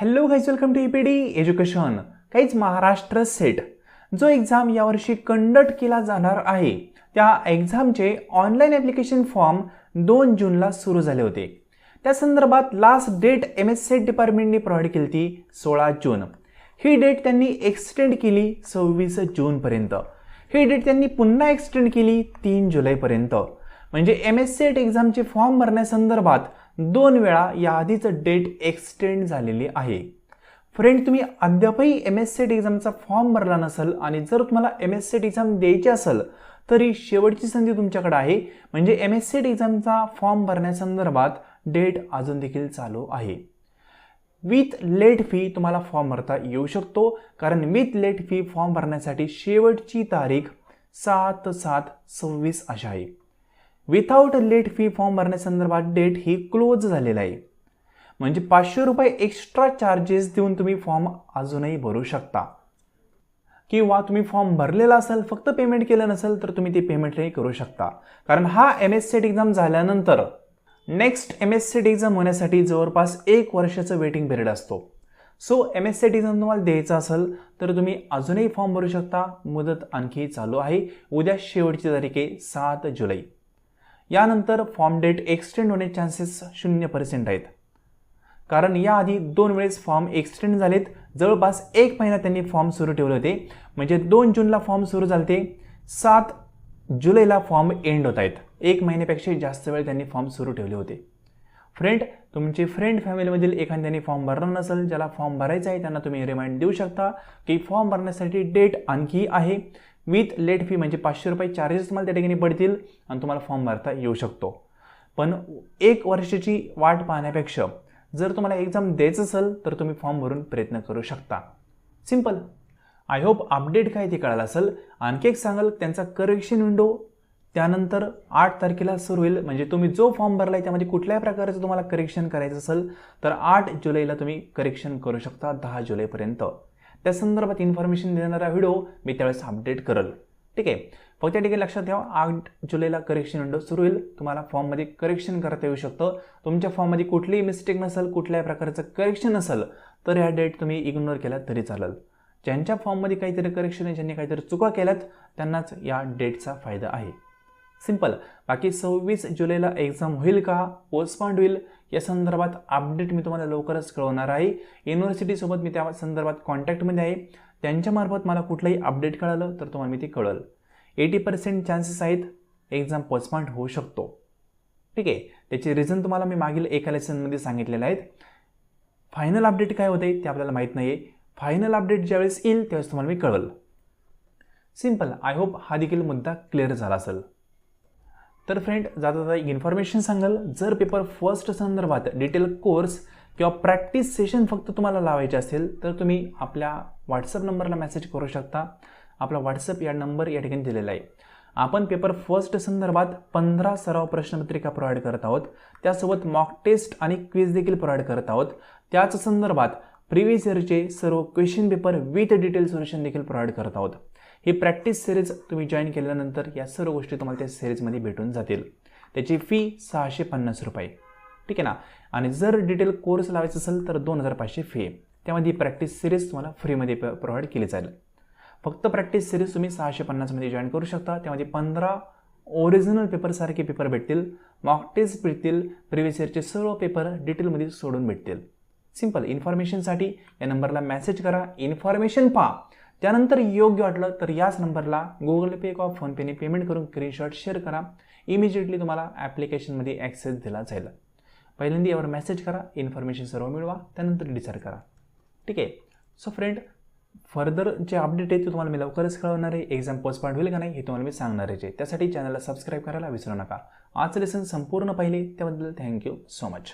Hello guys, welcome to EPD education. काहीच Maharashtra SET जो exam यावर्षी कंडक्ट केला जाणार आहे त्या एक्झामचे ऑनलाईन ॲप्लिकेशन फॉर्म 2 जूनला सुरू झाले होते. त्या संदर्भात लास्ट डेट MS सेट डिपार्टमेंटने प्रोव्हाइड केली ती 16 जून. ही डेट त्यांनी एक्सटेंड केली 26 जूनपर्यंत. ही डेट त्यांनी पुन्हा एक्सटेंड केली 3 जुलैपर्यंत. म्हणजे MS सेट एक्झामचे फॉर्म भरण्यासंदर्भात 2 वेळा याआधीच डेट एक्सटेंड झालेली आहे. फ्रेंड, तुम्ही अद्यापही MS सेट एक्झामचा फॉर्म भरला नसेल आणि जर तुम्हाला MS सेट एक्झाम द्यायची असेल तरी शेवटची संधी तुमच्याकडे आहे. म्हणजे MS सेट एक्झामचा फॉर्म भरण्यासंदर्भात डेट अजून देखील चालू आहे. विथ लेट फी तुम्हाला फॉर्म भरता येऊ शकतो, कारण विथ लेट फी फॉर्म भरण्यासाठी शेवटची तारीख 7/7/26 अशी आहे. विथआउट लेट फी फॉर्म भरण्यासंदर्भात डेट ही क्लोज झालेला आहे. म्हणजे 500 रुपये एक्स्ट्रा चार्जेस देऊन तुम्ही फॉर्म अजूनही भरू शकता, किंवा तुम्ही फॉर्म भरलेला असेल फक्त पेमेंट केलं नसेल तर तुम्ही ते पेमेंटही करू शकता. कारण हा MS सेट एक्झाम झाल्यानंतर नेक्स्ट MS सेट एक्झाम होण्यासाठी जवळपास 1 वर्षाचं वेटिंग पिरियड असतो. सो MS सेट एक्झाम तुम्हाला द्यायचा असेल तर तुम्ही अजूनही फॉर्म भरू शकता. मुदत आणखी चालू आहे. उद्या शेवटची तारीख आहे 7 जुलै. यानंतर फॉर्म डेट एक्सटेंड होण्याचे चान्सेस 0% आहेत, कारण याआधी 2 वेळेस फॉर्म एक्सटेंड झालेत. जवळपास 1 महिना त्यांनी फॉर्म सुरू ठेवले होते. म्हणजे 2 जूनला फॉर्म सुरू झाले, 7 जुलैला फॉर्म एंड होत आहेत. 1 महिन्यापेक्षा जास्त वेळ त्यांनी फॉर्म सुरू ठेवले होते. फ्रेंड, तुमचे फ्रेंड फॅमिलीमधील एखाद्याने फॉर्म भरला नसेल, ज्याला फॉर्म भरायचा आहे त्यांना तुम्ही रिमाइंड देऊ शकता की फॉर्म भरण्यासाठी डेट आणखी आहे. विथ लेट फी म्हणजे 500 रुपये चार्जेस तुम्हाला त्या ठिकाणी पडतील आणि तुम्हाला फॉर्म भरता येऊ शकतो. पण 1 वर्षाची वाट पाहण्यापेक्षा जर तुम्हाला एक्झाम द्यायचं असेल तर तुम्ही फॉर्म भरून प्रयत्न करू शकता. सिंपल. आय होप अपडेट काय ते कळालं असेल. आणखी एक सांगाल, त्यांचा करेक्शन विंडो त्यानंतर 8 तारखेला सुरू होईल. म्हणजे तुम्ही जो फॉर्म भरला आहे त्यामध्ये कुठल्याही प्रकारचं तुम्हाला करेक्शन करायचं असेल तर 8 जुलैला तुम्ही करेक्शन करू शकता 10 जुलैपर्यंत. त्या संदर्भात इन्फॉर्मेशन देणारा व्हिडिओ मी त्यावेळेस अपडेट करेल. ठीक आहे. फक्त त्या ठिकाणी लक्षात ठेवा, 8 जुलैला करेक्शन विंडो सुरू होईल. तुम्हाला फॉर्ममध्ये करेक्शन करता येऊ शकतं. तुमच्या फॉर्ममध्ये कुठलीही मिस्टेक नसेल, कुठल्याही प्रकारचं करेक्शन नसेल तर या डेट तुम्ही इग्नोर केला तरी चालेल. ज्यांच्या फॉर्ममध्ये काहीतरी करेक्शन आहे, ज्यांनी काहीतरी चुका केल्यात त्यांनाच या डेटचा फायदा आहे. सिंपल. बाकी 26 जुलैला एक्झाम होईल का, पोस्टपोन्ड होईल, या संदर्भात अपडेट मी तुम्हाला लवकरच कळवणार आहे. युनिव्हर्सिटीसोबत मी त्या संदर्भात कॉन्टॅक्टमध्ये आहे. त्यांच्यामार्फत मला कुठलंही अपडेट कळालं तर तुम्हाला मी ते कळेल. 80% चान्सेस आहेत एक्झाम पोस्टपोन्ड होऊ शकतो. ठीक आहे. त्याचे रिझन तुम्हाला मी मागील एका लेसनमध्ये सांगितलेले आहेत. फायनल अपडेट काय होते ते आपल्याला माहीत नाही आहे. फायनल अपडेट ज्यावेळेस येईल त्यावेळेस तुम्हाला मी कळेल. सिंपल. आय होप हा देखील मुद्दा क्लिअर झाला असेल. तर फ्रेंड, जाता एक इन्फॉर्मेशन सांगाल, जर पेपर फर्स्ट संदर्भात डिटेल कोर्स किंवा प्रॅक्टिस सेशन फक्त तुम्हाला लावायचे असेल तर तुम्ही आपल्या व्हॉट्सअप नंबरला मेसेज करू शकता. आपला व्हॉट्सअप या नंबर या ठिकाणी दिलेला आहे. आपण पेपर फर्स्ट संदर्भात 15 सराव प्रश्नपत्रिका प्रोव्हाइड करत आहोत. त्यासोबत मॉक टेस्ट आणि क्विज देखील प्रोव्हाइड करत आहोत. त्याच संदर्भात प्रिव्हियस इयरचे सर्व question paper with detail solution देखील प्रोव्हाइड करत आहोत. ही प्रॅक्टिस सिरीज तुम्ही जॉईन केल्यानंतर या सर्व गोष्टी तुम्हाला त्या सिरीजमध्ये भेटून जातील. त्याची फी 650 रुपये. ठीक आहे ना. आणि जर डिटेल कोर्स लावायचा असेल तर 2500 फी आहे. त्यामध्ये प्रॅक्टिस सिरीज तुम्हाला फ्रीमध्ये प्रोव्हाइड केली जाईल. फक्त प्रॅक्टिस सिरीज तुम्ही 650 मध्ये जॉईन करू शकता. त्यामध्ये 15 ओरिजिनल पेपरसारखे पेपर भेटतील, मॉक टेस्ट भेटतील, प्रिव्हियस इयरचे सर्व पेपर डिटेलमध्ये सोडून भेटतील. सिंपल. इन्फॉर्मेशनसाठी या नंबरला मेसेज करा, इन्फॉर्मेशन पहा. त्यानंतर योग्य वाटलं तर याच नंबरला गुगल पे किंवा फोनपेने पेमेंट करून स्क्रीनशॉट शेअर करा. इमिजिएटली तुम्हाला ॲप्लिकेशनमध्ये ॲक्सेस दिला जाईल. पहिल्यांदा यावर मेसेज करा, इन्फॉर्मेशन सर्व मिळवा, त्यानंतर डिसाईड करा. ठीक आहे. सो फ्रेंड, फर्दर जे अपडेट आहे ते तुम्हाला मी लवकरच कळवणार आहे. एक्झाम पोस्टपोन्ड होईल का नाही हे तुम्हाला मी सांगणार आहे. त्यासाठी चॅनलला सबस्क्राईब करायला विसरू नका. आजचं लेसन संपूर्ण पाहिले त्याबद्दल थँक्यू सो मच.